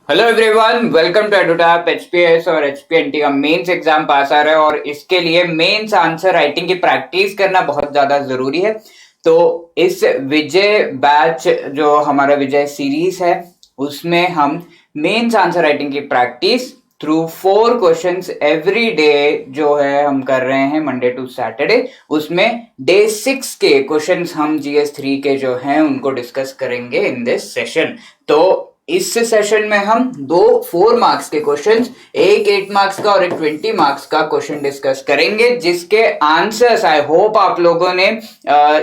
Hello everyone, welcome to Edutap. HPS और HPNT का mains exam पास आ रहा है और इसके लिए मेंस आंसर राइटिंग की प्रैक्टिस करना बहुत ज्यादा जरूरी है। तो इस विजय बैच जो हमारा विजय सीरीज है उसमें हम मेंस आंसर राइटिंग की practice through 4 questions every day जो है हम कर रहे हैं मंडे टू सैटरडे। उसमें डे 6 के क्वेश्चंस हम जीएस 3 के जो हैं उनको डिस्कस करेंगे इन दिस सेशन। तो इस सेशन में हम दो 4 मार्क्स के क्वेश्चंस, एक 8 मार्क्स का और एक 20 मार्क्स का क्वेश्चन डिस्कस करेंगे, जिसके आंसर्स आई होप आप लोगों ने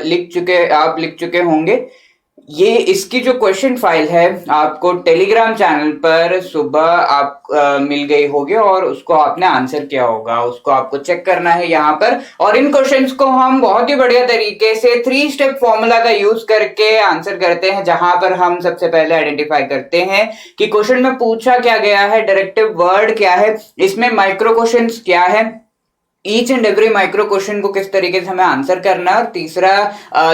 लिख चुके होंगे। ये इसकी जो क्वेश्चन फाइल है आपको टेलीग्राम चैनल पर सुबह आप मिल गई होगी और उसको आपने आंसर किया होगा, उसको आपको चेक करना है यहाँ पर। और इन क्वेश्चंस को हम बहुत ही बढ़िया तरीके से 3 स्टेप फॉर्मूला का यूज करके आंसर करते हैं, जहां पर हम सबसे पहले आइडेंटिफाई करते हैं कि क्वेश्चन में पूछा क्या गया है, डायरेक्टिव वर्ड क्या है, इसमें माइक्रो क्वेश्चंस क्या है, each and every micro question को किस तरीके से हमें आंसर करना है। और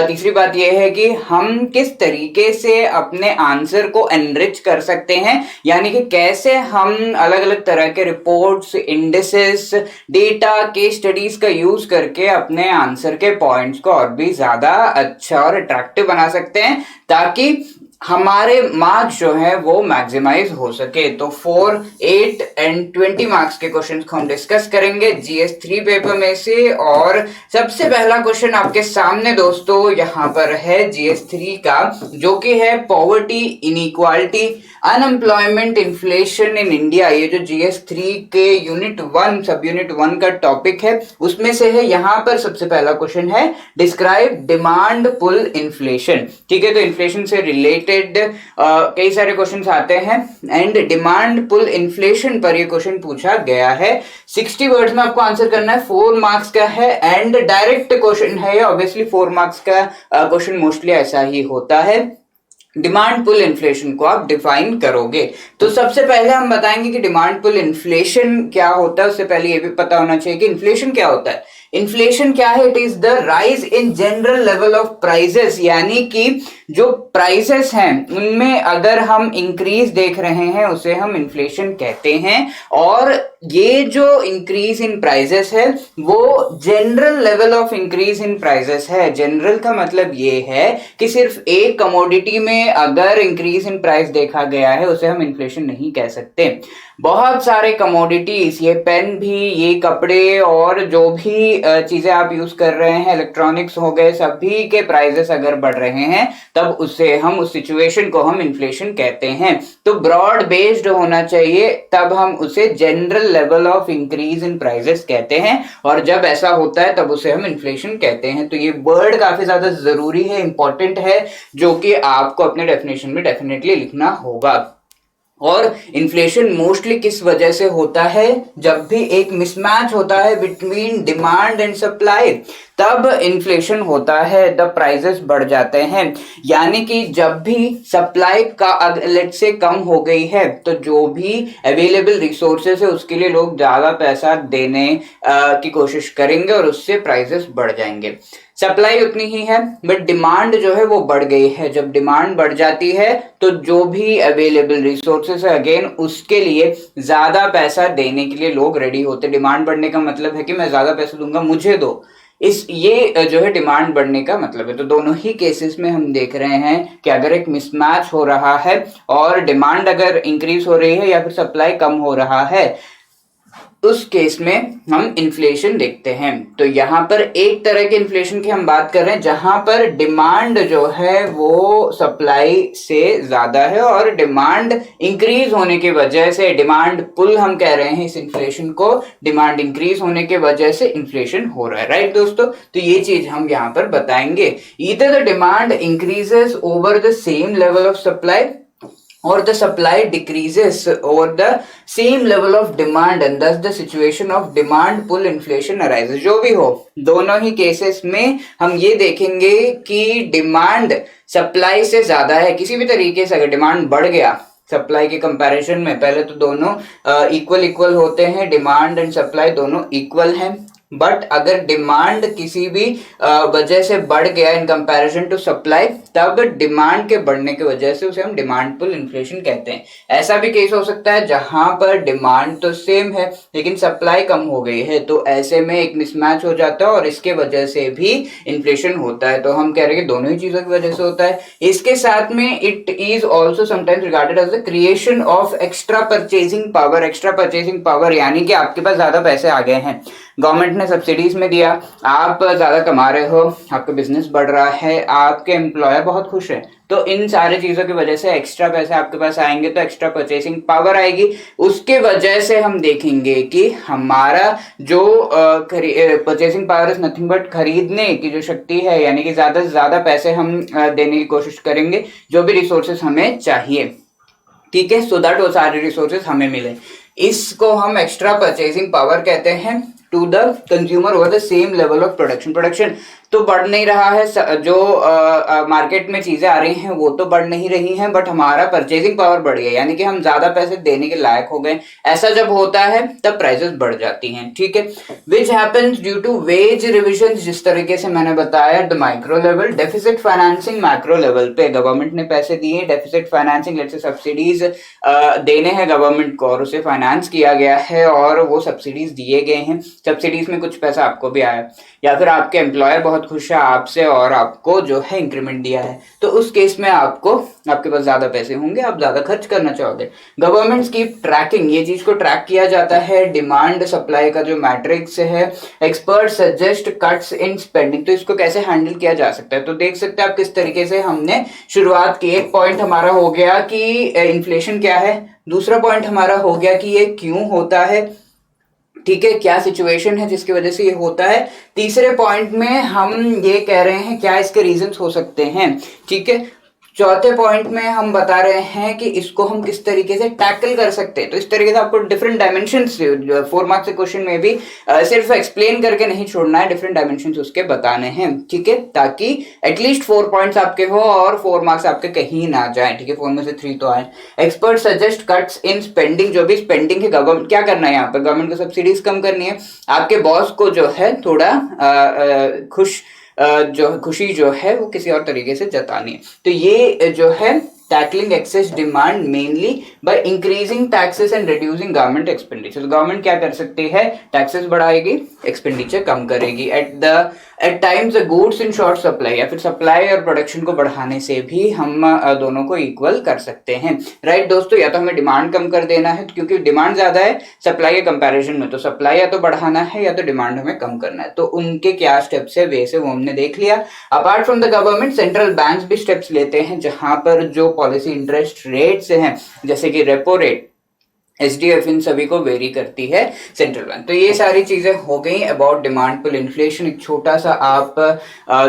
तीसरी बात यह है कि हम किस तरीके से अपने आंसर को एनरिच कर सकते हैं, यानी कि कैसे हम अलग अलग तरह के reports, indices, data, case studies का यूज करके अपने आंसर के पॉइंट्स को और भी ज्यादा अच्छा और अट्रैक्टिव बना सकते हैं, ताकि हमारे मार्क्स जो है वो मैक्सिमाइज हो सके। तो 4, 8 एंड 20 मार्क्स के क्वेश्चंस को हम डिस्कस करेंगे जीएस 3 पेपर में से। और सबसे पहला क्वेश्चन आपके सामने दोस्तों यहाँ पर है जीएस 3 का, जो कि है poverty, inequality, unemployment, inflation in India. ये जो जीएस 3 के यूनिट 1 सब यूनिट 1 का टॉपिक है उसमें से है। यहाँ पर सबसे पहला क्वेश्चन है डिस्क्राइब डिमांड पुल इन्फ्लेशन। ठीक है, तो इन्फ्लेशन से रिलेटेड कई सारे क्वेश्चंस आते हैं एंड डिमांड पुल इन्फ्लेशन पर ये क्वेश्चन पूछा गया है। 60 वर्ड्स में आपको आंसर करना है, 4 मार्क्स का है एंड डायरेक्ट क्वेश्चन है। ऑब्वियसली 4 मार्क्स का क्वेश्चन मोस्टली ऐसा ही होता है। डिमांड पुल इन्फ्लेशन को आप डिफाइन करोगे। तो सबसे पहले हम बताएंगे कि डिमांड पुल इन्फ्लेशन क्या होता है। उससे पहले ये भी पता होना चाहिए कि इन्फ्लेशन क्या होता है। इन्फ्लेशन क्या है? It is the rise in general level of prices, यानी कि जो प्राइसेस हैं उनमें अगर हम इंक्रीज देख रहे हैं उसे हम इन्फ्लेशन कहते हैं। और ये जो इंक्रीज इन प्राइसेस है वो general level of increase in prices है। जनरल का मतलब ये है कि सिर्फ एक कमोडिटी में अगर इंक्रीज इन प्राइस देखा गया है उसे हम इन्फ्लेशन नहीं कह सकते। बहुत सारे कमोडिटीज, ये पेन भी, ये कपड़े और जो भी चीजें आप यूज कर रहे हैं, इलेक्ट्रॉनिक्स हो गए, सभी के प्राइसेस अगर बढ़ रहे हैं तब उसे हम, उस सिचुएशन को हम इन्फ्लेशन कहते हैं। तो ब्रॉड बेस्ड होना चाहिए, तब हम उसे general level of increase in prices कहते हैं। और जब ऐसा होता है तब उसे हम इन्फ्लेशन कहते हैं। तो ये वर्ड काफी ज्यादा जरूरी है, इंपॉर्टेंट है, जो कि आपको अपने डेफिनेशन में डेफिनेटली लिखना होगा। और इन्फ्लेशन मोस्टली किस वजह से होता है? जब भी एक मिसमैच होता है बिटवीन डिमांड एंड सप्लाई, तब इन्फ्लेशन होता है, द प्राइसेस बढ़ जाते हैं। यानी कि जब भी सप्लाई का लेट से कम हो गई है तो जो भी अवेलेबल रिसोर्सेस है उसके लिए लोग ज्यादा पैसा देने की कोशिश करेंगे और उससे प्राइसेस बढ़ जाएंगे। सप्लाई उतनी ही है बट डिमांड जो है वो बढ़ गई है। जब डिमांड बढ़ जाती है तो जो भी अवेलेबल रिसोर्सेस है अगेन उसके लिए ज्यादा पैसा देने के लिए लोग रेडी होते। डिमांड बढ़ने का मतलब है कि मैं ज्यादा पैसा दूंगा, मुझे दो। ये जो है डिमांड बढ़ने का मतलब है। तो दोनों ही केसेस में हम देख रहे हैं कि अगर एक मिसमैच हो रहा है और डिमांड अगर इंक्रीज हो रही है या फिर सप्लाई कम हो रहा है, उस केस में हम इन्फ्लेशन देखते हैं। तो यहाँ पर एक तरह के इन्फ्लेशन की हम बात कर रहे हैं जहां पर डिमांड जो है वो सप्लाई से ज्यादा है और डिमांड इंक्रीज होने की वजह से, डिमांड पुल हम कह रहे हैं इस इन्फ्लेशन को, डिमांड इंक्रीज होने की वजह से इन्फ्लेशन हो रहा है। राइट दोस्तों, तो ये चीज हम यहाँ पर बताएंगे। Either the demand increases over the same level of supply or the supply decreases over the same level of demand and thus the situation of demand pull inflation arises। जो भी हो, दोनों ही केसेस में हम ये देखेंगे कि डिमांड सप्लाई से ज्यादा है। किसी भी तरीके से अगर डिमांड बढ़ गया सप्लाई के कंपैरिजन में, पहले तो दोनों इक्वल होते हैं, डिमांड एंड सप्लाई दोनों इक्वल हैं। बट अगर डिमांड किसी भी वजह से बढ़ गया इन कंपैरिजन टू सप्लाई, तब डिमांड के बढ़ने की वजह से उसे हम डिमांड पुल इन्फ्लेशन कहते हैं। ऐसा भी केस हो सकता है जहां पर डिमांड तो सेम है लेकिन सप्लाई कम हो गई है, तो ऐसे में एक मिसमैच हो जाता है और इसके वजह से भी इन्फ्लेशन होता है। तो हम कह रहे हैं कि दोनों ही चीजों की वजह से होता है। इसके साथ में it is also sometimes regarded as the creation of extra purchasing power. Extra purchasing power यानी कि आपके पास ज्यादा पैसे आ गए हैं, गवर्नमेंट ने सब्सिडीज में दिया, आप ज्यादा कमा रहे हो, आपका बिजनेस बढ़ रहा है, आपके एम्प्लॉयर बहुत खुश है, तो इन सारी चीजों की वजह से एक्स्ट्रा पैसे आपके पास आएंगे, तो एक्स्ट्रा परचेसिंग पावर आएगी। उसके वजह से हम देखेंगे कि हमारा जो purchasing power is nothing but खरीदने की जो शक्ति है, यानी कि ज्यादा से ज्यादा पैसे हम देने की कोशिश करेंगे जो भी रिसोर्सेस हमें चाहिए, ठीक है, सो दैट वो सारे रिसोर्सेस हमें मिले। इसको हम एक्स्ट्रा परचेसिंग पावर कहते हैं to the consumer over the same level of production. Production तो बढ़ नहीं रहा है, जो मार्केट में चीजें आ रही हैं वो तो बढ़ नहीं रही हैं, बट हमारा परचेजिंग पावर बढ़ गया, यानी कि हम ज्यादा पैसे देने के लायक हो गए। ऐसा जब होता है तब प्राइसेस बढ़ जाती हैं, ठीक है। Which happens due to wage revision, जिस तरीके से मैंने बताया, the micro level, deficit financing macro level पे गवर्नमेंट ने पैसे दिए, deficit financing let's say subsidies देने हैं गवर्नमेंट को और उसे फाइनेंस किया गया है और वो सब्सिडीज दिए गए हैं, सब्सिडीज में कुछ पैसा आपको भी आया, या फिर आपके एम्प्लॉयर बहुत खुश है आपसे और आपको जो है इंक्रीमेंट दिया है, तो उस केस में आपको आपके पास ज्यादा पैसे होंगे, आप ज्यादा खर्च करना चाहोगे। गवर्नमेंट की ट्रैकिंग, ये चीज को ट्रैक किया जाता है, डिमांड सप्लाई का जो मैट्रिक्स है। Expert suggest cuts in spending, तो इसको कैसे हैंडल किया जा सकता है, तो देख सकते हैं आप किस तरीके से हमने शुरुआत की। एक पॉइंट हमारा हो गया कि इन्फ्लेशन क्या है, दूसरा पॉइंट हमारा हो गया कि ये क्यों होता है, ठीक है, क्या सिचुएशन है जिसकी वजह से ये होता है। तीसरे पॉइंट में हम ये कह रहे हैं क्या इसके रीजंस हो सकते हैं, ठीक है। चौथे पॉइंट में हम बता रहे हैं कि इसको हम किस तरीके से टैकल कर सकते हैं। तो इस तरीके से आपको डिफरेंट डायमेंशंस 4 मार्क्स के क्वेश्चन में भी सिर्फ एक्सप्लेन करके नहीं छोड़ना है, डिफरेंट डायमेंशंस उसके बताने हैं, ठीक है, ताकि एटलीस्ट 4 पॉइंट्स आपके हो और 4 मार्क्स आपके कहीं ना जाए, ठीक है, 4 में से 3 तो आए। Expert suggest cuts in spending, जो भी स्पेंडिंग है, गवर्नमेंट क्या करना है यहाँ पर, गवर्नमेंट को सब्सिडीज कम करनी है, आपके बॉस को जो है थोड़ा खुशी जो है वो किसी और तरीके से जतानी है। तो ये जो है tackling excess demand mainly by increasing taxes and reducing government expenditure. Government क्या कर सकती है, टैक्सेस बढ़ाएगी, एक्सपेंडिचर कम करेगी। At times goods in short supply, या फिर सप्लाई और प्रोडक्शन को बढ़ाने से भी हम दोनों को इक्वल कर सकते हैं, राइट दोस्तों। या तो हमें डिमांड कम कर देना है क्योंकि डिमांड ज्यादा है सप्लाई के कंपैरिजन में, तो सप्लाई या तो बढ़ाना है या तो डिमांड हमें कम करना है। तो उनके क्या स्टेप्स है वे से वो हमने देख लिया। Apart from the government, central bank भी स्टेप्स लेते हैं जहां पर जो पॉलिसी इंटरेस्ट रेट्स हैं, जैसे कि रेपो रेट, SDF, इन सभी को वेरी करती है सेंट्रल बैंक। तो ये सारी चीजें हो गई अबाउट डिमांड पुल इन्फ्लेशन। एक छोटा सा आप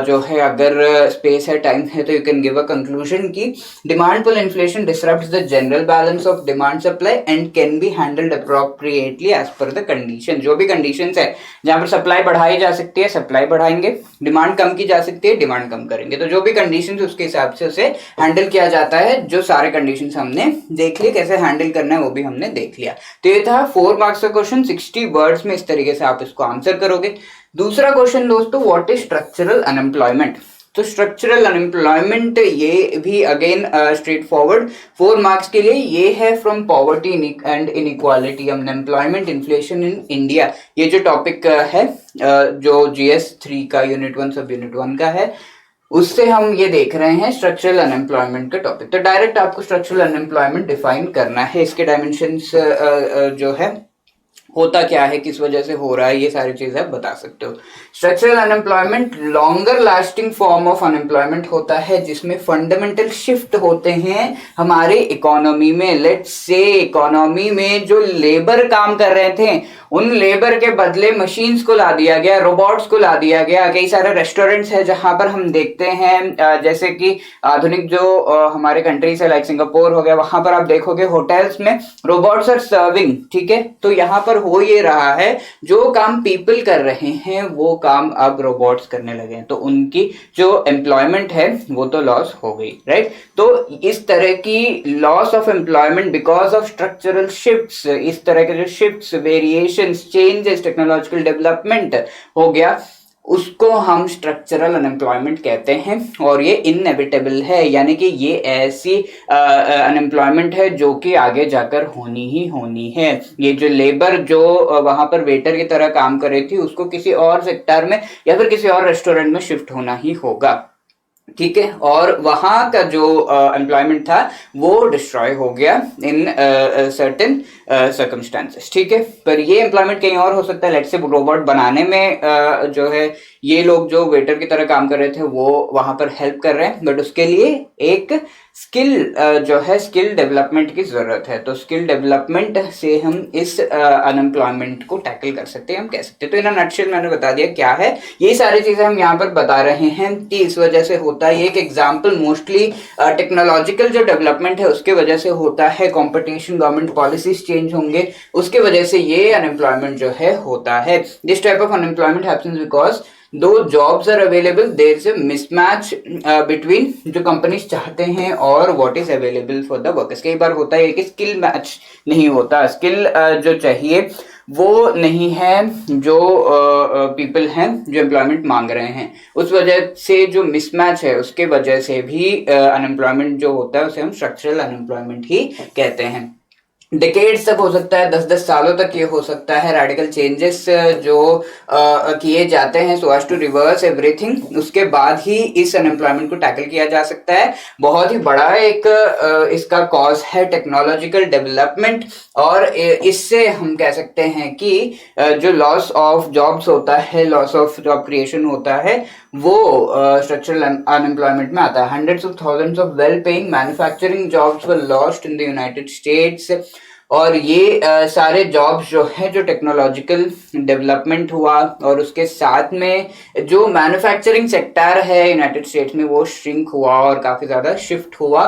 जो है, अगर स्पेस है, टाइम है, तो you can give a conclusion की demand pull inflation disrupts the general balance of demand supply and can be handled appropriately as per the condition. जो भी कंडीशंस है जहां पर सप्लाई बढ़ाई जा सकती है सप्लाई बढ़ाएंगे, डिमांड कम की जा सकती है डिमांड कम करेंगे। तो जो भी कंडीशन है उसके हिसाब से उसे हैंडल किया जाता है। जो सारे कंडीशन हमने देख लिए, कैसे हैंडल करना है वो भी हमने देख लिया। तो ये था 4 मार्क्स का क्वेश्चन, 60 वर्ड्स में इस तरीके से आप इसको आंसर करोगे। दूसरा क्वेश्चन दोस्तों, व्हाट इज स्ट्रक्चरल अनएम्प्लॉयमेंट। तो स्ट्रक्चरल अनएम्प्लॉयमेंट ये भी अगेन स्ट्रेट फॉरवर्ड 4 मार्क्स के लिए, ये है from poverty and inequality unemployment inflation in India. ये जो टॉपिक है जो GS3 का यूनिट 1 सब यूनिट 1 का है, उससे हम ये देख रहे हैं स्ट्रक्चरल अनएम्प्लॉयमेंट का टॉपिक। तो डायरेक्ट आपको स्ट्रक्चरल अनएम्प्लॉयमेंट डिफाइन करना है, इसके डायमेंशंस जो है होता क्या है, किस वजह से हो रहा है, ये सारी चीजें आप बता सकते हो। Structural unemployment longer lasting form of unemployment होता है जिसमें फंडामेंटल शिफ्ट होते हैं हमारे इकोनॉमी में। लेट्स से इकोनॉमी में जो लेबर काम कर रहे थे उन लेबर के बदले मशीन्स को ला दिया गया, रोबोट्स को ला दिया गया। कई सारे रेस्टोरेंट्स है जहां पर हम देखते हैं, जैसे कि आधुनिक जो हमारे कंट्रीज है लाइक सिंगापुर हो गया, वहां पर आप देखोगे होटल्स में रोबोट्स आर सर्विंग, ठीक है। तो यहाँ पर हो ये रहा है, जो काम पीपल कर रहे हैं वो काम अब रोबोट्स करने लगे हैं, तो उनकी जो एम्प्लॉयमेंट है वो तो लॉस हो गई, राइट। तो इस तरह की loss of employment because of structural shifts, इस तरह के जो shifts variation innovations, changes, technological development हो गया, उसको हम स्ट्रक्चरल अनएम्प्लॉयमेंट कहते हैं। और ये इनएविटेबल है, यानी कि ये ऐसी अनएम्प्लॉयमेंट है जो कि आगे जाकर होनी ही होनी है। ये जो लेबर जो वहां पर वेटर की तरह काम कर रही थी, उसको किसी और सेक्टर में या फिर किसी और रेस्टोरेंट में शिफ्ट होना ही होगा, ठीक है। और वहां का जो एम्प्लॉयमेंट था वो डिस्ट्रॉय हो गया इन सर्टेन सर्कमस्टांसेस, ठीक है। पर ये एम्प्लॉयमेंट कहीं और हो सकता है। लेट्स से रोबोट बनाने में जो है ये लोग जो वेटर की तरह काम कर रहे थे वो वहां पर हेल्प कर रहे हैं, बट उसके लिए एक स्किल जो है स्किल डेवलपमेंट की जरूरत है। तो स्किल डेवलपमेंट से हम इस अनएम्प्लॉयमेंट को टैकल कर सकते हैं, हम कह सकते हैं। तो इन नटशेल मैंने बता दिया क्या है, ये सारी चीजें हम यहाँ पर बता रहे हैं कि इस वजह से होता है। एक एग्जाम्पल मोस्टली टेक्नोलॉजिकल जो डेवलपमेंट है उसके वजह से होता है, कॉम्पिटिशन, गवर्नमेंट पॉलिसीज चेंज होंगे, उसके वजह से ये अनएम्प्लॉयमेंट जो है होता है। This type of unemployment happens because though jobs are available, there is a mismatch between जो कंपनीज चाहते हैं और what is available for the workers. कई बार होता है कि स्किल मैच नहीं होता, स्किल जो चाहिए वो नहीं है जो पीपल हैं जो एम्प्लॉयमेंट मांग रहे हैं, उस वजह से जो मिसमैच है उसके वजह से भी अनएम्प्लॉयमेंट जो होता है उसे हम स्ट्रक्चरल अनएम्प्लॉयमेंट ही कहते हैं। डिकेड्स तक हो सकता है, 10-10 सालों तक ये हो सकता है। रेडिकल चेंजेस जो किए जाते हैं so as to reverse everything, उसके बाद ही इस अनएम्प्लॉयमेंट को टैकल किया जा सकता है। बहुत ही बड़ा एक इसका कॉज है टेक्नोलॉजिकल डेवलपमेंट, और इससे हम कह सकते हैं कि जो लॉस ऑफ जॉब्स होता है, लॉस ऑफ जॉब क्रिएशन होता है, वो स्ट्रक्चरल अनएम्प्लॉयमेंट में आता है। Hundreds of thousands of well paying manufacturing jobs were lost in the United states. और ये सारे जॉब्स जो है जो टेक्नोलॉजिकल डेवलपमेंट हुआ और उसके साथ में जो मैन्युफैक्चरिंग सेक्टर है यूनाइटेड स्टेट्स में वो श्रिंक हुआ और काफी ज्यादा शिफ्ट हुआ,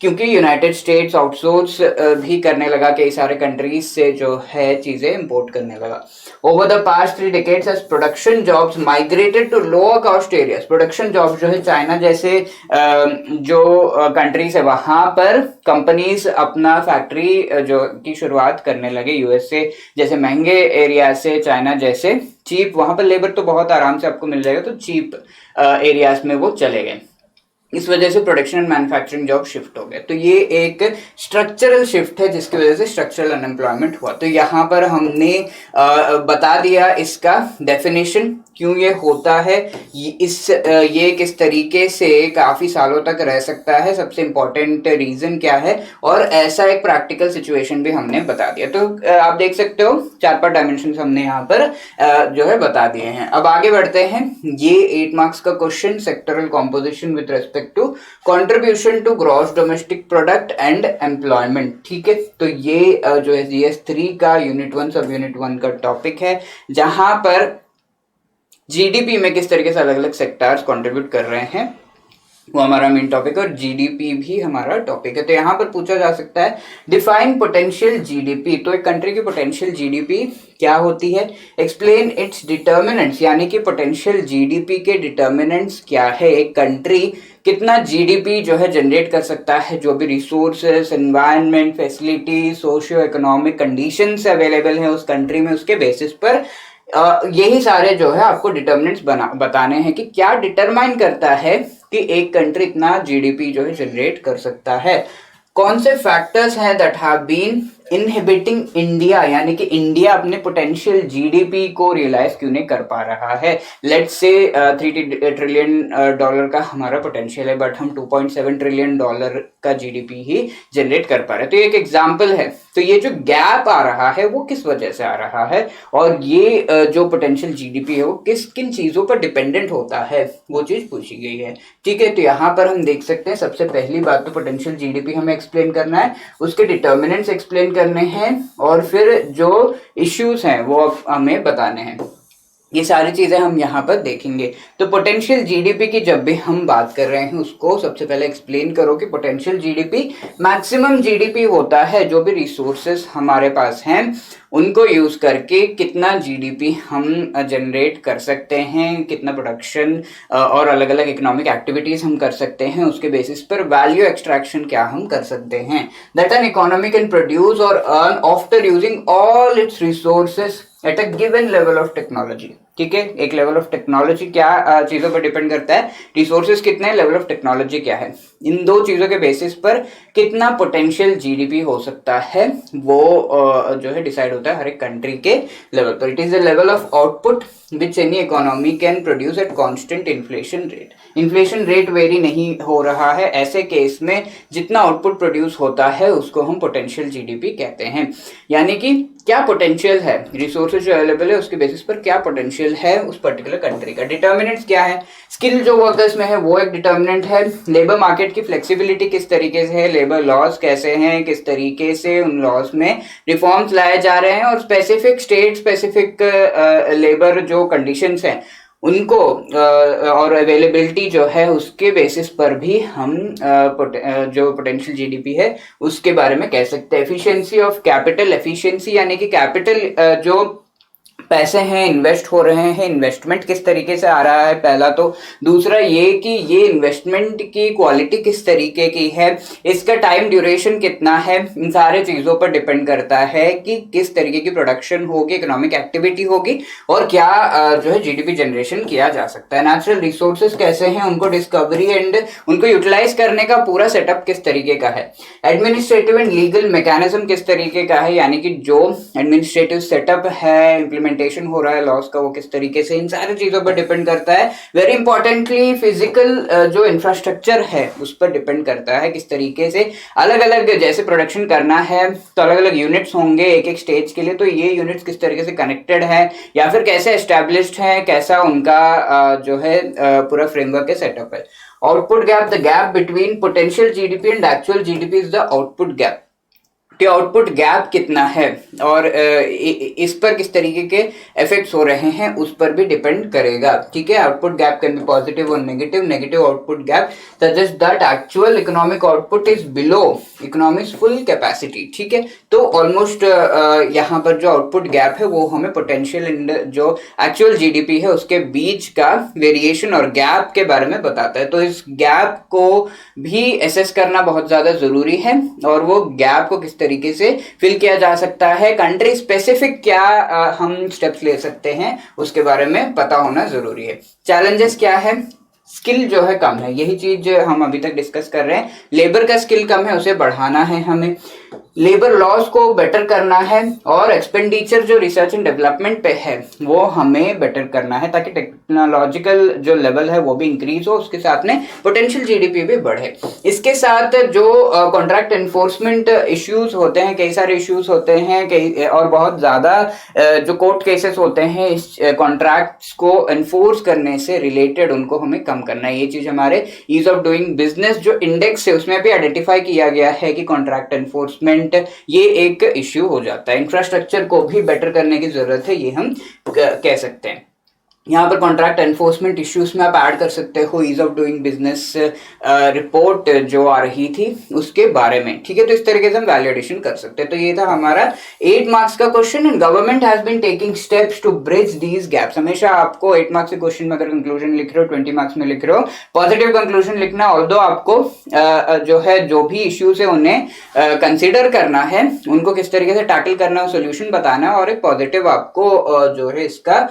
क्योंकि यूनाइटेड स्टेट्स आउटसोर्स भी करने लगा, कई सारे कंट्रीज से जो है चीजें इंपोर्ट करने लगा। Over the past 3 decades as production jobs migrated to lower cost areas. Production jobs जो है चाइना जैसे जो कंट्रीज है वहां पर कंपनीज अपना फैक्ट्री जो की शुरुआत करने लगे। यूएसए जैसे महंगे एरिया से, चाइना जैसे चीप, वहां पर लेबर तो बहुत आराम से आपको मिल जाएगा, तो चीप एरियाज में वो चले गए। इस वजह से production and manufacturing job shift हो गए। तो ये एक स्ट्रक्चरल शिफ्ट है जिसकी वजह से स्ट्रक्चरल अनएम्प्लॉयमेंट हुआ। तो यहाँ पर हमने बता दिया इसका डेफिनेशन, क्यों ये होता है, ये किस तरीके से काफी सालों तक रह सकता है, सबसे इंपॉर्टेंट रीजन क्या है, और ऐसा एक प्रैक्टिकल सिचुएशन भी हमने बता दिया। तो आप देख सकते हो 4-5 डायमेंशन हमने यहाँ पर जो है बता दिए हैं। अब आगे बढ़ते हैं। ये 8 मार्क्स का question, sectoral composition with respect to contribution to gross domestic product and employment, ठीक है। तो ये जो है GS3 का यूनिट 1 सब यूनिट 1 का टॉपिक है, जहां पर जीडीपी में किस तरीके से अलग अलग सेक्टर्स कंट्रीब्यूट कर रहे हैं वो हमारा मेन टॉपिक है, और जीडीपी भी हमारा टॉपिक है। तो यहाँ पर पूछा जा सकता है डिफाइन पोटेंशियल जीडीपी। तो एक कंट्री की पोटेंशियल जीडीपी क्या होती है, एक्सप्लेन इट्स डिटर्मिनेंट्स, यानी कि पोटेंशियल जीडीपी के डिटर्मिनेंट्स क्या है। एक कंट्री कितना जीडीपी जो है जनरेट कर सकता है, जो भी resources, environment, facility, socio economic conditions available है उस कंट्री में, उसके बेसिस पर यही सारे जो है आपको डिटर्मिनेंट्स बताने हैं कि क्या डिटरमाइन करता है कि एक कंट्री इतना जीडीपी जो है जनरेट कर सकता है। कौन से फैक्टर्स हैं that have been inhibiting India, यानी कि इंडिया अपने पोटेंशियल जीडीपी को रियलाइज क्यों नहीं कर पा रहा है। लेट्स से $3 ट्रिलियन का हमारा पोटेंशियल है, बट हम $2.7 ट्रिलियन का जीडीपी ही जनरेट कर पा रहे हैं। तो ये एक एग्जांपल है। तो ये जो गैप आ रहा है वो किस वजह से आ रहा है, और ये जो पोटेंशियल जीडीपी है वो किन चीजों पर डिपेंडेंट होता है, वो चीज पूछी गई है, ठीक है। तो यहाँ पर हम देख सकते हैं सबसे पहली बात तो पोटेंशियल जीडीपी हमें एक्सप्लेन करना है, उसके डिटर्मिनेंट्स एक्सप्लेन करने हैं, और फिर जो इश्यूज हैं वो हमें बताने हैं। ये सारी चीजें हम यहाँ पर देखेंगे। तो पोटेंशियल जीडीपी की जब भी हम बात कर रहे हैं उसको सबसे पहले एक्सप्लेन करो कि पोटेंशियल जीडीपी मैक्सिमम जीडीपी होता है, जो भी रिसोर्सेस हमारे पास हैं उनको यूज करके कितना जीडीपी हम जनरेट कर सकते हैं, कितना प्रोडक्शन और अलग अलग इकोनॉमिक एक्टिविटीज हम कर सकते हैं, उसके बेसिस पर वैल्यू एक्सट्रैक्शन क्या हम कर सकते हैं, that an economy can produce और earn after using all its resources at a given level of technology. ठीक है, एक लेवल ऑफ टेक्नोलॉजी क्या चीजों पर डिपेंड करता है, रिसोर्सेज कितने हैं, लेवल ऑफ टेक्नोलॉजी क्या है, इन दो चीजों के बेसिस पर कितना पोटेंशियल जीडीपी हो सकता है वो जो है डिसाइड होता है हर एक कंट्री के लेवल पर। It is the level of output which any economy can produce at constant inflation rate. Inflation rate very नहीं हो रहा है, ऐसे केस में जितना आउटपुट प्रोड्यूस होता है उसको हम पोटेंशियल जीडीपी कहते हैं। यानी कि क्या पोटेंशियल है, रिसोर्सेज जो अवेलेबल है उसके बेसिस पर क्या पोटेंशियल है उस पर्टिकुलर कंट्री का। डिटर्मिनेंट्स क्या है, स्किल जो वर्कर्स में है वो एक डिटर्मिनेंट है, लेबर मार्केट की फ्लेक्सिबिलिटी किस तरीके से है, लेबर लॉज कैसे हैं, किस तरीके से उन लॉज में रिफॉर्म्स लाए जा रहे हैं, और स्पेसिफिक स्टेट स्पेसिफिक लेबर जो कंडीशंस हैं उनको और अवेलेबिलिटी जो है उसके बेसिस पर भी हम जो पोटेंशियल जीडीपी है उसके बारे में कह सकते हैं। एफिशिएंसी ऑफ कैपिटल, एफिशिएंसी यानी कि कैपिटल जो पैसे हैं इन्वेस्ट हो रहे हैं, इन्वेस्टमेंट किस तरीके से आ रहा है पहला तो, दूसरा ये कि ये इन्वेस्टमेंट की क्वालिटी किस तरीके की है, इसका टाइम ड्यूरेशन कितना है, इन सारे चीज़ों पर डिपेंड करता है कि किस तरीके की प्रोडक्शन होगी, इकोनॉमिक एक्टिविटी होगी और क्या जो है जीडीपी जनरेशन किया जा सकता है। नेचुरल रिसोर्सेज कैसे हैं, उनको डिस्कवरी एंड उनको यूटिलाइज करने का पूरा सेटअप किस तरीके का है। एडमिनिस्ट्रेटिव एंड लीगल मैकेनिज्म किस तरीके का है, यानी कि जो एडमिनिस्ट्रेटिव सेटअप है, इम्प्लीमेंटेशन हो रहा है लॉस का वो किस तरीके से, इन सारी चीजों पर डिपेंड करता है। वेरी इंपॉर्टेंटली फिजिकल जो इंफ्रास्ट्रक्चर है उस पर डिपेंड करता है किस तरीके से अलग अलग जैसे प्रोडक्शन करना है तो अलग अलग यूनिट्स होंगे एक एक स्टेज के लिए, तो ये यूनिट्स किस तरीके से कनेक्टेड है या फिर कैसे एस्टेब्लिश्ड है, कैसा उनका जो है पूरा फ्रेमवर्क के सेटअप है। Output gap, the gap between potential GDP and actual GDP is the output gap. कि आउटपुट गैप कितना है और इस पर किस तरीके के इफेक्ट्स हो रहे हैं उस पर भी डिपेंड करेगा। ठीक है, output gap can be positive और negative. Negative output gap suggest that actual economic output is below economics full capacity. ठीक है, तो ऑलमोस्ट यहाँ पर जो आउटपुट गैप है वो हमें पोटेंशियल एंड जो एक्चुअल जीडीपी है उसके बीच का वेरिएशन और गैप के बारे में बताता है। तो इस गैप को भी एसेस करना बहुत ज्यादा जरूरी है और वो गैप को किस तरीके से फिल किया जा सकता है, कंट्री स्पेसिफिक क्या हम स्टेप्स ले सकते हैं उसके बारे में पता होना जरूरी है। चैलेंजेस क्या है, स्किल जो है कम है, यही चीज हम अभी तक डिस्कस कर रहे हैं। लेबर का स्किल कम है, उसे बढ़ाना है हमें, लेबर लॉस को बेटर करना है और एक्सपेंडिचर जो रिसर्च एंड डेवलपमेंट पे है वो हमें बेटर करना है ताकि टेक्नोलॉजिकल जो लेवल है वो भी इंक्रीज हो, उसके साथ में पोटेंशियल जीडीपी भी बढ़े। इसके साथ जो कॉन्ट्रैक्ट एनफोर्समेंट इश्यूज होते हैं, कई सारे इश्यूज होते हैं, कई और बहुत ज्यादा जो कोर्ट केसेस होते हैं इस कॉन्ट्रैक्ट्स को एनफोर्स करने से रिलेटेड, उनको हमें कम करना है। ये चीज हमारे ईज ऑफ डूइंग बिजनेस जो इंडेक्स है उसमें भी आइडेंटिफाई किया गया है कि कॉन्ट्रैक्ट एनफोर्समेंट ये एक इश्यू हो जाता है। इंफ्रास्ट्रक्चर को भी बेटर करने की जरूरत है, ये हम कह सकते हैं। यहाँ पर कॉन्ट्रैक्ट एनफोर्समेंट इश्यूज में आप ऐड कर सकते हो ease of doing business report जो आ रही थी उसके बारे में। ठीक है, तो इस तरीके से हम वैल्यूएशन कर सकते हैं। तो ये था हमारा 8 मार्क्स का question and government has been taking steps to bridge these gaps. हमेशा आपको 8 मार्क्स के क्वेश्चन में अगर कंक्लूजन लिख रहे हो, 20 मार्क्स में लिख रहे हो, पॉजिटिव कंक्लूजन लिखना। ऑल्दो आपको जो है जो भी इश्यूज है उन्हें कंसिडर करना है, उनको किस तरीके से टैकल करना है, सोल्यूशन बताना है और एक पॉजिटिव आपको जो है इसका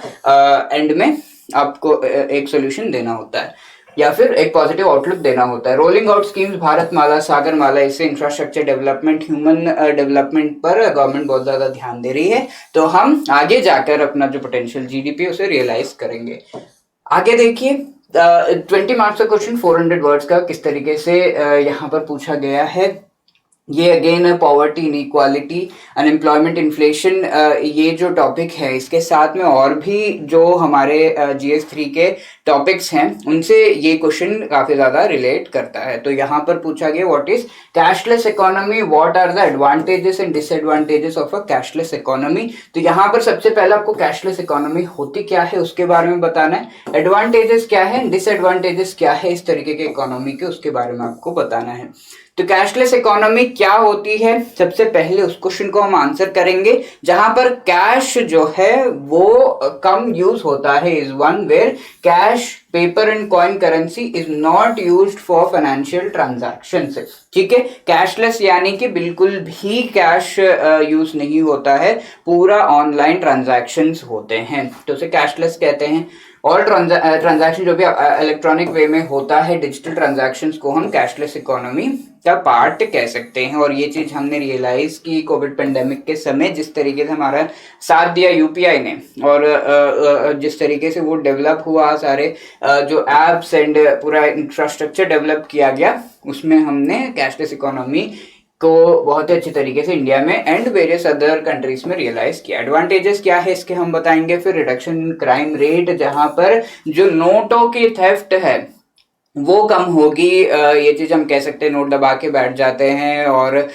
एंड में आपको एक सोल्यूशन देना होता है या फिर एक पॉजिटिव आउटलुक देना होता है। रोलिंग आउट स्कीम्स, भारत माला, सागर माला, इससे इंफ्रास्ट्रक्चर डेवलपमेंट, ह्यूमन डेवलपमेंट पर गवर्नमेंट बहुत ज्यादा ध्यान दे रही है, तो हम आगे जाकर अपना जो पोटेंशियल जीडीपी उसे रियलाइज करेंगे। आगे देखिए 20 मार्क्स का क्वेश्चन 400 वर्ड्स का किस तरीके से यहाँ पर पूछा गया है। ये अगेन है पॉवर्टी, इनइक्वालिटी, अनएम्प्लॉयमेंट, इन्फ्लेशन, ये जो टॉपिक है इसके साथ में और भी जो हमारे GS3 के टॉपिक्स हैं उनसे ये क्वेश्चन काफी ज्यादा रिलेट करता है। तो यहाँ पर पूछा गया what is cashless economy, what are the advantages and disadvantages of a cashless economy. तो यहाँ पर सबसे पहले आपको कैशलेस इकोनॉमी होती क्या है उसके बारे में बताना है, एडवांटेजेस क्या है, डिसएडवांटेजेस क्या है इस तरीके के इकोनॉमी के उसके बारे में आपको बताना है। तो कैशलेस इकोनॉमी क्या होती है, सबसे पहले उस क्वेश्चन को हम आंसर करेंगे। जहां पर कैश जो है वो कम यूज होता है is one where cash, paper and coin currency is not used for financial transactions. ठीक है, कैशलेस यानी कि बिल्कुल भी कैश यूज नहीं होता है, पूरा ऑनलाइन ट्रांजैक्शंस होते हैं, तो उसे कैशलेस कहते हैं। ऑल ट्रांजैक्शन जो भी इलेक्ट्रॉनिक वे में होता है, डिजिटल ट्रांजैक्शंस को हम कैशलेस इकोनॉमी का पार्ट कह सकते हैं। और ये चीज हमने रियलाइज की कोविड पेंडेमिक के समय, जिस तरीके से हमारा साथ दिया यूपीआई ने, और जिस तरीके से वो डेवलप हुआ, सारे जो एप्स एंड पूरा इंफ्रास्ट्रक्चर डेवलप किया गया, उसमें हमने कैशलेस इकोनॉमी को बहुत ही अच्छी तरीके से इंडिया में एंड वेरियस अदर कंट्रीज में रियलाइज किया। एडवांटेजेस क्या है इसके हम बताएंगे, फिर रिडक्शन इन क्राइम रेट, जहां पर जो नोटों की थेफ्ट है वो कम होगी। ये चीज हम कह सकते हैं, नोट दबा के बैठ जाते हैं, और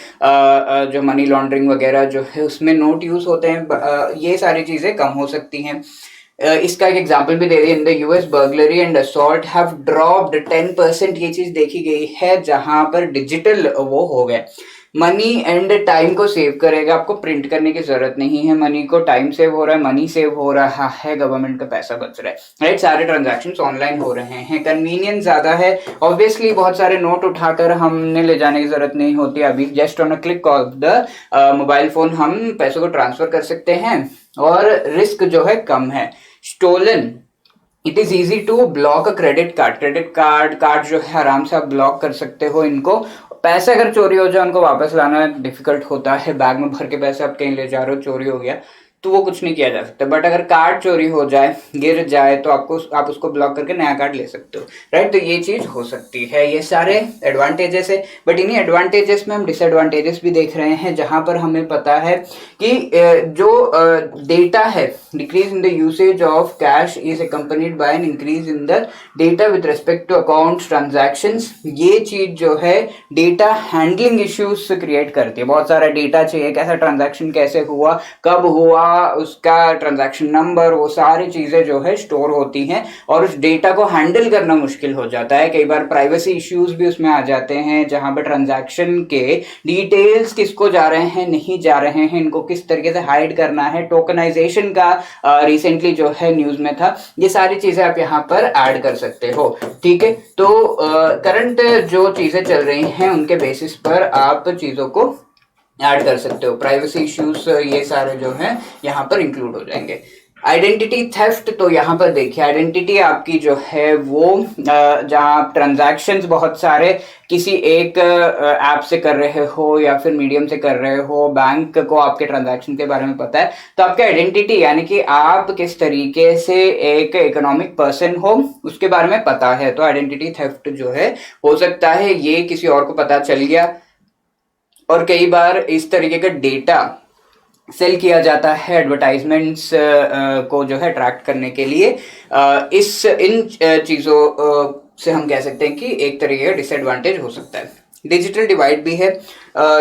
जो मनी लॉन्ड्रिंग वगैरह जो है उसमें नोट यूज होते हैं, ये सारी चीजें कम हो सकती हैं। इसका एक एग्जांपल भी दे दिया, in the US burglary and assault have dropped 10%, ये चीज देखी गई है, जहां पर डिजिटल वो हो गए। मनी एंड टाइम को सेव करेगा, आपको प्रिंट करने की जरूरत नहीं है, मनी को टाइम सेव हो रहा है, मनी सेव हो रहा है, गवर्नमेंट का पैसा बच रहा है, राइट। सारे ट्रांजैक्शंस ऑनलाइन हो रहे हैं, कन्वीनियंस ज्यादा है। ऑब्वियसली बहुत सारे नोट उठाकर हमने ले जाने की जरूरत नहीं होती, अभी just on a click of the mobile phone हम पैसों को ट्रांसफर कर सकते हैं, और रिस्क जो है कम है। Stolen, it is easy to block a credit card जो है आराम से आप ब्लॉक कर सकते हो इनको। पैसे अगर चोरी हो जाए उनको वापस लाना डिफिकल्ट होता है, बैग में भर के पैसे आप कहीं ले जा रहे हो, चोरी हो गया तो वो कुछ नहीं किया जा सकता। बट अगर कार्ड चोरी हो जाए, गिर जाए, तो आप उसको ब्लॉक करके नया कार्ड ले सकते हो, राइट। तो ये चीज हो सकती है, ये सारे एडवांटेजेस है। बट इन्हीं एडवांटेजेस में हम डिसएडवांटेजेस भी देख रहे हैं, जहां पर हमें पता है कि जो डेटा है, decrease in the usage of cash is accompanied by an increase in the data with respect to accounts transactions. ये चीज जो है डेटा हैंडलिंग इश्यूज क्रिएट करती है, बहुत सारा डेटा चाहिए, कैसा ट्रांजैक्शन कैसे हुआ, कब हुआ, उसका ट्रांजैक्शन नंबर, वो सारी चीजें जो है स्टोर होती हैं, और उस डेटा को हैंडल करना मुश्किल हो जाता है। कई बार प्राइवेसी इश्यूज भी उसमें आ जाते हैं, जहां पर ट्रांजैक्शन के डिटेल्स किसको जा रहे हैं, नहीं जा रहे हैं, इनको किस तरीके से हाइड करना है, टोकनाइजेशन का रिसेंटली जो है न्यूज में था, ये सारी चीजें आप यहाँ पर ऐड कर सकते हो। ठीक है, तो करंट जो चीजें चल रही हैं उनके बेसिस पर आप चीजों को ऐड कर सकते हो। प्राइवेसी इश्यूज ये सारे जो हैं यहाँ पर इंक्लूड हो जाएंगे। आइडेंटिटी थेफ्ट, तो यहाँ पर देखिए आइडेंटिटी आपकी जो है वो जहाँ आप ट्रांजैक्शंस बहुत सारे किसी एक ऐप से कर रहे हो या फिर मीडियम से कर रहे हो, बैंक को आपके ट्रांजैक्शन के बारे में पता है, तो आपकी आइडेंटिटी यानी कि आप किस तरीके से एक इकोनॉमिक पर्सन हो उसके बारे में पता है, तो आइडेंटिटी थेफ्ट जो है हो सकता है ये किसी और को पता चल गया। और कई बार इस तरीके का डेटा सेल किया जाता है एडवर्टाइजमेंट्स को जो है अट्रैक्ट करने के लिए। इन चीज़ों से हम कह सकते हैं कि एक तरीके का डिसएडवांटेज हो सकता है। डिजिटल डिवाइड भी है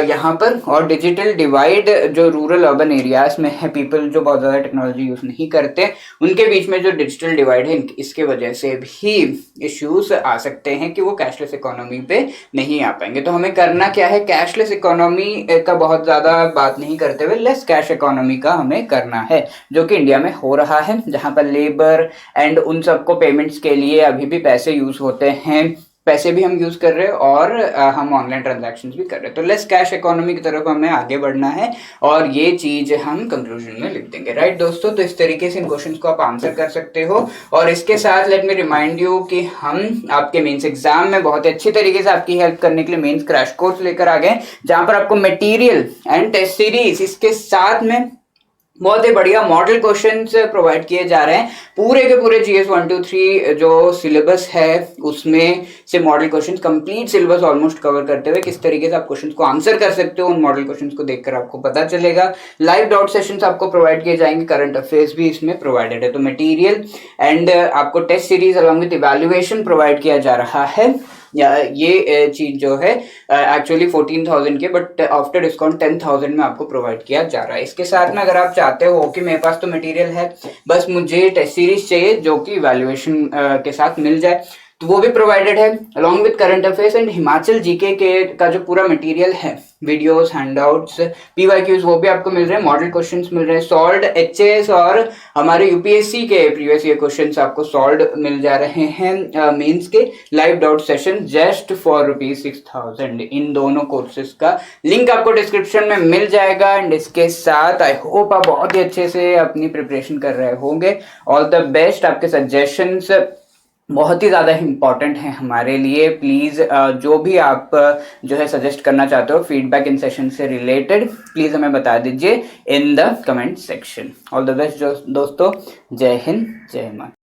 यहाँ पर, और डिजिटल डिवाइड जो रूरल अर्बन एरियाज में है, पीपल जो बहुत ज़्यादा टेक्नोलॉजी यूज़ नहीं करते उनके बीच में जो डिजिटल डिवाइड है, इसके वजह से भी इश्यूज आ सकते हैं कि वो कैशलेस इकोनॉमी पे नहीं आ पाएंगे। तो हमें करना क्या है, कैशलेस इकोनॉमी का बहुत ज़्यादा बात नहीं करते हुए लेस कैश इकोनॉमी का हमें करना है, जो कि इंडिया में हो रहा है, जहाँ पर लेबर एंड उन सबको पेमेंट्स के लिए अभी भी पैसे यूज़ होते हैं, पैसे भी हम यूज कर रहे हैं और हम ऑनलाइन ट्रांजैक्शंस भी कर रहे हैं। तो लेस कैश इकोनॉमी की तरफ हमें आगे बढ़ना है, और ये चीज हम कंक्लूजन में लिख देंगे, राइट दोस्तों। तो इस तरीके से इन क्वेश्चंस को आप आंसर कर सकते हो। और इसके साथ लेट मी रिमाइंड यू कि हम आपके मेंस एग्जाम में बहुत अच्छी तरीके से आपकी हेल्प करने के लिए मेंस क्रैश कोर्स लेकर आ गए, जहां पर आपको मटेरियल एंड टेस्ट सीरीज इसके साथ में बहुत ही बढ़िया मॉडल क्वेश्चंस प्रोवाइड किए जा रहे हैं। पूरे के पूरे जीएस 1 2 3 जो सिलेबस है उसमें से model questions, complete syllabus almost cover करते हुए किस तरीके से आप क्वेश्चंस को आंसर कर सकते हो, उन मॉडल क्वेश्चंस को देखकर आपको पता चलेगा। लाइव डाउट सेशंस आपको प्रोवाइड किए जाएंगे, करंट अफेयर्स भी इसमें प्रोवाइडेड है। तो मटीरियल एंड आपको test series along with evaluation provide किया जा रहा है। या ये चीज जो है एक्चुअली 14,000 के, बट आफ्टर डिस्काउंट 10,000 में आपको प्रोवाइड किया जा रहा है। इसके साथ में अगर आप चाहते हो कि मेरे पास तो मटेरियल है, बस मुझे टेस्ट सीरीज चाहिए जो कि इवैल्यूएशन के साथ मिल जाए, तो वो भी प्रोवाइडेड है along with current affairs and Himachal GK के का जो पूरा मटेरियल है, वीडियोस, हैंडआउट्स, पीवाईक्यूज, वो भी आपको मिल रहे हैं, मॉडल क्वेश्चंस मिल रहे हैं, सॉल्व्ड एचएएस और हमारे यूपीएससी के प्रीवियस ईयर क्वेश्चंस आपको सॉल्व्ड मिल जा रहे हैं मेंस के live doubt session just for ₹6,000। इन दोनों कोर्सेज का लिंक आपको डिस्क्रिप्शन में मिल जाएगा। एंड इसके साथ आई होप आप बहुत ही अच्छे से अपनी प्रिपरेशन कर रहे होंगे। All the best. आपके सजेशंस बहुत ही ज़्यादा इंपॉर्टेंट है हमारे लिए। प्लीज़ जो भी आप जो है सजेस्ट करना चाहते हो फीडबैक इन सेशन से रिलेटेड, प्लीज़ हमें बता दीजिए in the comment section. All the best दोस्तों। जय हिंद, जय हिमाचल।